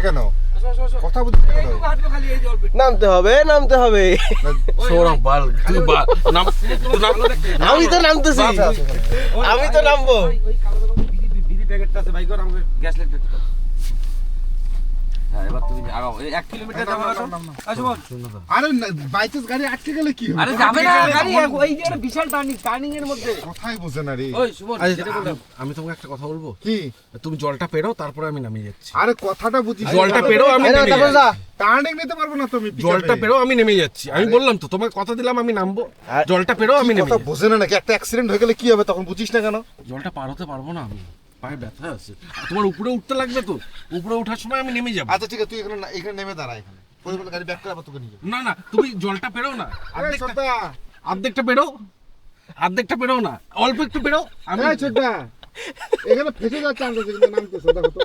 কেন কথা বুঝছিস না কেন? নামতে হবে সৌরভ বাল তুই নাম আমি তো নামতেছি আমি তো নামবো ওই কালো বিড়ি প্যাকেটটা আছে ভাই কর আমাকে গ্যাস লাইট দিতে দাও। হ্যাঁ এবার তুমি আগাও 1 কিলোমিটার যাবো আসো বল। আরে বাইচান্স গাড়ি আটকে গেলে কি হবে? আরে যাবে না গাড়ি ওই যে একটা বিশাল টার্নিং এর মধ্যে। কথাই বোঝে না রে। ওই সুমন যেটা বললাম আমি তোমাকে একটা কথা বলবো, কি? তুমি জলটা পেরো তারপরে আমি নামিয়ে যাচ্ছি। আরে কথাটা বুঝিস। জলটা পেরো আমি নেমে যাচ্ছি। টার্নিং নিতে পারবো না তুমি। জলটা পেরো আমি নেমে যাচ্ছি। আমি বললাম তো তোমাকে কথা দিলাম আমি নামবো। জলটা পেরো আমি নেমে কথা যাচ্ছি। বোঝে না নাকি? একটা অ্যাক্সিডেন্ট হয়ে গেলে কি হবে তখন বুঝিস না কেন? জলটা পার হতে পারবো না আমি, পায়ে ব্যথা আছে। তোমার উপরে উঠতে লাগবে তো, উপরে ওঠার সময় আমি নেমে যাবো। আচ্ছা ঠিক আছে, তুই এখানে নেমে দাঁড়া এখানে। পরে বলে গাড়ি ব্যাক করে আবার তোকে নিয়ে যাবো। না না তুমি জলটা পেরো না, আরে ছোটদা, অর্ধেকটা পেরো না, অল্প একটু পেরো। আমি এই ছোটদা, এখানে ফেসে যাচ্ছে আমরা যেখানে নামতেছ দেখো তো।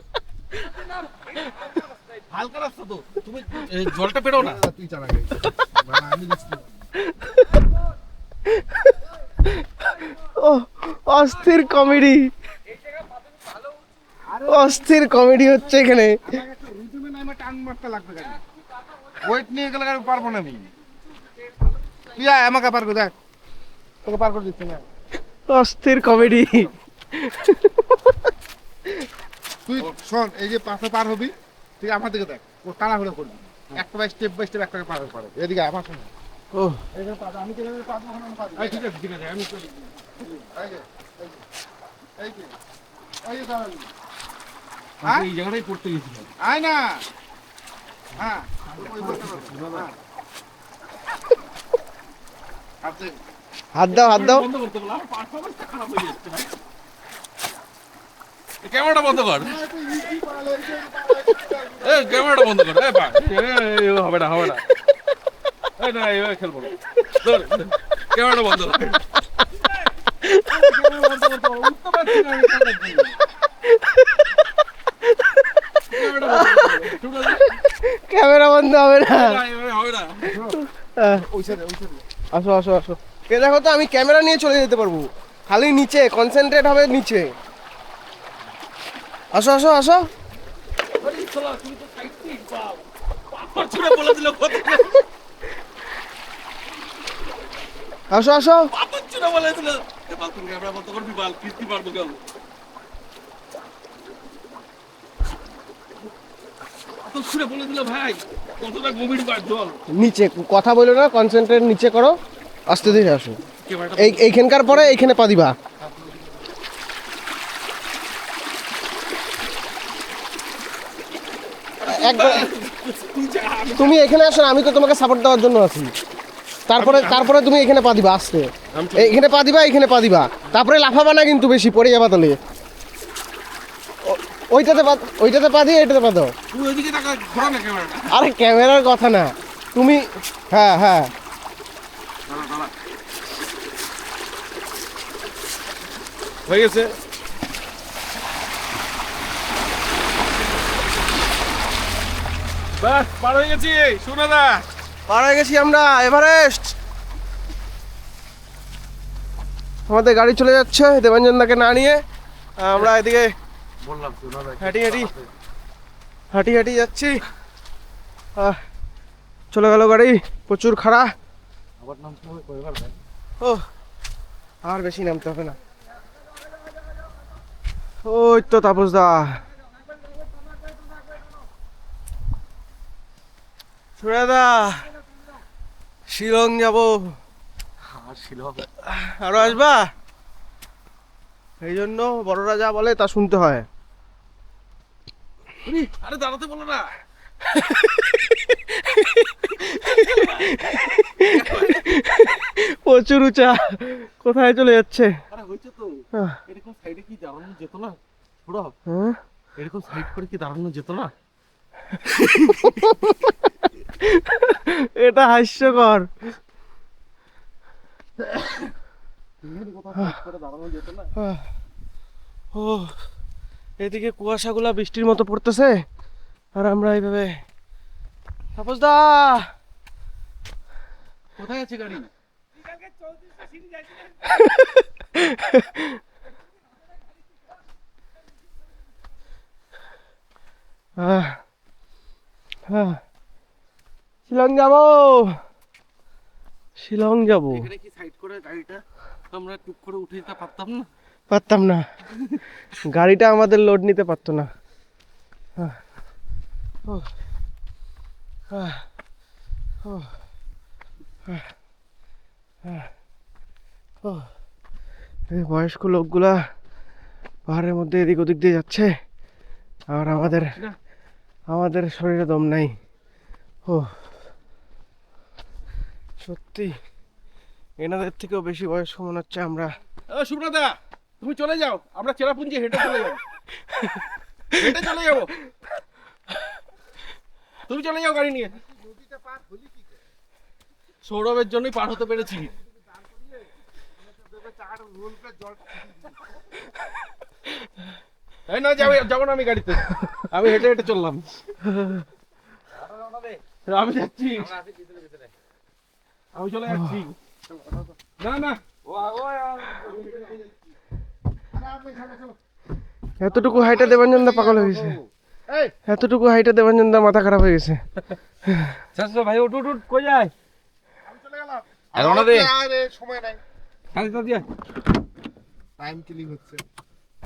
হালকা রাস্তা তো, তুমি জলটা পেরো না। তুই চালা গাড়ি। বাবা আমি রিস্ক নেব। ও অস্থির কমেডি হচ্ছে এখানে। আমাকে একটা রুটিনে নামে টান মারতে লাগবে গাড়ি। ওয়েট নিয়ে গেলে গাড়ি পারবো না আমি। তুই আয় আমাকে পার করে দেখ। তোকে পার করে দিচ্ছি না। অস্থির কমেডি। তুই শোন, এই যে পাশে পার হবি, তুই আমার দিকে দেখ। ও তাড়াহুড়ো করবি। একটা বাই স্টেপ একটা পার করে। এদিকে আমার শোন। ও এখানে পার, আমি যেখানে পারবো ওখানে আমি পারবো। এই ঠিক আছে আমি চলি। এই যে, এই যে, এই যে দাঁড়াবি। এই জায়গাটাই পড়তে গেছিলাম। আয় না। হ্যাঁ, ওই বলতে পারবো। হ্যাঁ। আচ্ছা, হাত দাও বন্ধ করতে বলো, আমার পারফরম্যান্সটা খারাপ হয়ে যাচ্ছে ভাই। এই ক্যামেরাটা বন্ধ কর। এই ক্যামেরাটা বন্ধ কর। এই পা হবে না এই না এই খেলবো না। ধর, ক্যামেরাটা বন্ধ কর। উঠতে পারছি না আমি ক্যামেরার জন্য। ক্যামেরাটা বন্ধ কর। ক্যামেরা বন্ধ হবে না। হবে না। ওই সাইডে, ওই সাইডে। আসো এ দেখো তো, আমি ক্যামেরা নিয়ে চলে যেতে পারবো, খালি নিচে কনসেন্ট্রেট হবে নিচে। আসো আরে শালা তুমি তো সাইড থেকে বাপ। পাথর ছুঁড়ে বলে দিল কথা। আসো পাথর ছুঁড়ে বলে দিল। এ বাল তুমি ক্যামেরা বন্ধ করবি বাল, কিস্তি পারবো কেন? পাথর ছুঁড়ে বলে দিল ভাই, কতটা গভীর বার জল। নিচে কথা বলো না, কনসেন্ট্রেট নিচে করো, আস্তে ধীরে আসো। ক্যামেরাটা এইখানকার পরে এইখানে পা দিবা। একবার তুমি এখানে আসো না, আমি তো তোমাকে সাপোর্ট দেওয়ার জন্য আছি। তারপরে তুমি এখানে পা দিবা আস্তে, এখানে পা দিবা তারপরে লাফাবা না কিন্তু, বেশি পড়ে যাবা তাহলে। ওইটাতে পা দিয়ে এটাতে পা দাও। তুই ওইদিকে তাকা, ঘোরা না ক্যামেরাটা। আরে ক্যামেরার কথা না, তুমি হ্যাঁ দাঁড়া হয়ে গেছে। বাস পার হয়ে গেছি সোনাদা। পার হয়ে গেছি আমরা এভারেস্ট। আমাদের গাড়ি চলে যাচ্ছে দেবাঞ্জন দাকে না নিয়ে, আমরা এদিকে বললাম সোনাদা হাঁটি যাচ্ছি। চলে গেল গাড়ি, প্রচুর খাড়া। আবার নামতে হবে কয়বার ভাই? ও আর বেশি নামতে হবে না। ওই তো তাপস দা, সুরাদা, শিলং যাবো। আর ছিল আরো আসবা? এই জন্য বড়রা যা বলে তা শুনতে হয়। আরে দাঁড়াতে বলো না। প্রচুর উঁচা, কোথায় চলে যাচ্ছে? আরে হয়েছে তো, হ্যাঁ। এরকম সাইডে কি দাঁড়ানো যেত না? ছোড়ো, হ্যাঁ? এরকম সাইড করে কি দাঁড়ানো যেত না? এটা হাস্যকর। দাঁড়ানো যেত না? ও এদিকে কুয়াশাগুলা বৃষ্টির মতো পড়তেছে, আর আমরা এইভাবে। তাপস দা কোথায় আছে গাড়ি? হ্যাঁ শিলং যাবো, শিলং যাবো। এখানে কি সাইড করে গাড়িটা আমরা টুক করে উঠে দিতে পারতাম না? পারতাম না, গাড়িটা আমাদের লোড নিতে পারতো না। হ্যাঁ। ও, হ্যাঁ, ও, হ্যাঁ, হ্যাঁ, ও। এই বয়স্ক লোকগুলা পাহাড়ের মধ্যে এদিক ওদিক দিয়ে যাচ্ছে, আর আমাদের শরীরে দম নাই। ও সত্যি এনাদের থেকেও বেশি বয়স্ক মনে হচ্ছে আমরা। সুব্রতা, তুমি চলে যাও, আমরা চেরাপুঞ্জি হেঁটে চলে যাবো। হেঁটে চলে যাবো, তুমি চলে যাও গাড়ি নিয়ে। সৌরভের জন্যই পার হতে পেরেছি। এই না, যাবো না আমি গাড়িতে, আমি হেঁটে হেঁটে চললাম। আমি যাচ্ছি, আমি চলে যাচ্ছি। না না, এতটুকু হাইটে দেবাঞ্জন দা পাগল হয়ে গেছে, এতটুকু হাইটে দেবাঞ্জন দা মাথা খারাপ হয়ে গেছে। ভাই উঠ উঠ উঠ, কই যায়? আমি চলে গেলাম। আর রওনা দে। আরে সময় নাই, খালি তো দিয়া টাইম কিলিং হচ্ছে।